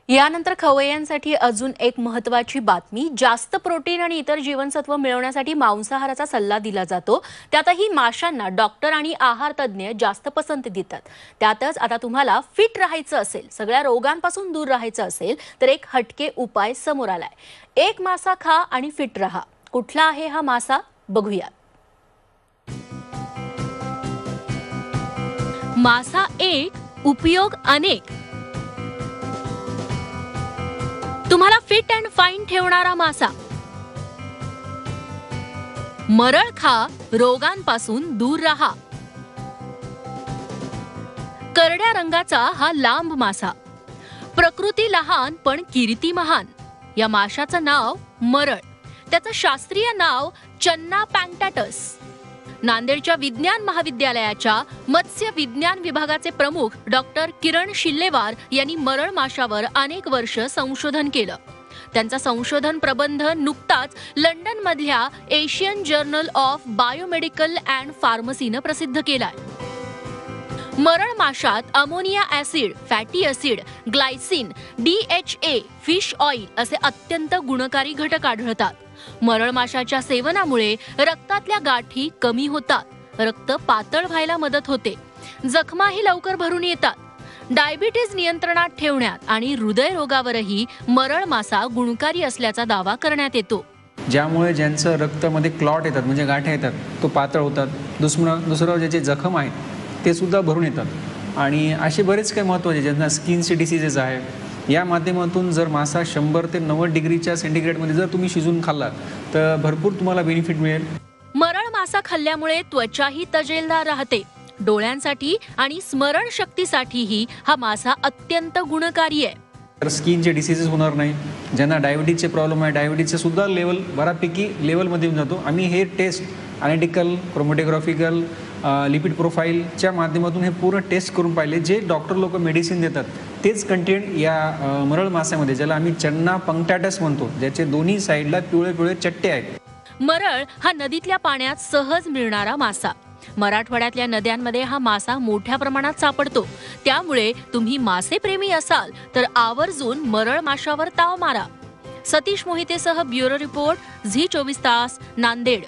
यानंतर खवय्यांसाठी अजून एक महत्त्वाची बातमी. जास्त प्रोटीन आणि इतर जीवनसत्व मिळवण्यासाठी मांसाहाराचा सल्ला दिला जातो. त्यातही माशांना डॉक्टर आणि आहार तज्ज्ञ जास्त पसंती देतात. त्यातच आता तुम्हाला फिट राहायचं असेल, सगळ्या रोगांपासून दूर राहायचं असेल तर एक हटके उपाय समोर आलाय. एक मासा खा आणि फिट रहा. कुठला आहे हा मासा बघूया. मासा एक, उपयोग अनेक. तुम्हाला फिट अँड फाईन ठेवणारा मासा. मरळ खा, रोगांपासून दूर राहा. करड्या रंगाचा हा लांब मासा. प्रकृती लहान पण कीर्ती महान. या माशाचं नाव मरळ. त्याचं शास्त्रीय नाव चन्ना पँक्टाटस. नांदेडच्या विज्ञान महाविद्यालयाच्या मत्स्य विज्ञान विभागाचे प्रमुख डॉक्टर किरण शिल्लेवार यांनी मरळ माशावर अनेक वर्ष संशोधन केलं. त्यांचा संशोधन प्रबंध नुकताच लंडनमधल्या Asian journal of biomedical and फार्मसीनं प्रसिद्ध केलाय. मरळ माशात ammonia acid, fatty acid, glycine, DHA, fish oil असे अत्यंत गुणकारी घटक आढळतात. मरळ माशाच्या सेवनामुळे रक्तातल्या गाठी कमी होतात, रक्त पातळ व्हायला मदत होते, जखमाही लवकर भरून येतात. डायबिटीज नियंत्रणात ठेवण्यात आणि हृदयरोगावरही मरळ मासा गुणकारी असल्याचा दावा करण्यात येतो. ज्यामुळे ज्यांचं रक्तामध्ये क्लॉट येतात म्हणजे गाठ्या येतात तो पातळ होतात. दुसरं ज्याचे जखम आहेत ते सुद्धा भरून येतात. आणि असे बरेच काही महत्त्वाचे ज्यांना स्किनचे डिसीजेस आहे. या माध्यमातून जर मासा 100 ते 90 डिग्रीच्या सेंटीग्रेडमध्ये जर तुम्ही शिजून खाल्ला तर भरपूर तुम्हाला बेनिफिट मिळेल. मरळ मासा खाल्ल्यामुळे त्वचाही तजेलदार राहते. डोळ्यांसाठी आणि स्मरण शक्तीसाठीही हा मासा अत्यंत गुणकारी आहे. तर स्किनचे डिसीजेस होणार नाही. ज्यांना डायबिटीजचे प्रॉब्लेम आहे डायबिटीजचे सुद्धा लेवल बऱ्यापैकी लेवलमध्ये येऊन जातो. आम्ही हे टेस्ट ॲनालिटिकल, क्रोमॅटोग्राफिकल, लिपिड प्रोफाईलच्या माध्यमातून हे पूर्ण टेस्ट करून पाहिले. जे डॉक्टर लोक मेडिसिन देतात तेच कंटेंट या मरळ माशामध्ये, ज्याला आम्ही चन्ना पँक्टाटस म्हणतो, ज्याचे दोन्ही साईडला पिवळे पिवळे चट्टे आहेत. मरळ हा नदीतल्या पाण्यात सहज मिळणारा मासा. मराठवाड्यातल्या नद्यांमध्ये हा मासा मोठ्या प्रमाणात सापडतो. त्यामुळे तुम्ही मासेप्रेमी असाल तर आवर्जून मरळ माशावर ताव मारा. सतीश मोहितेसह ब्युरो रिपोर्ट, झी 24 तास, नांदेड.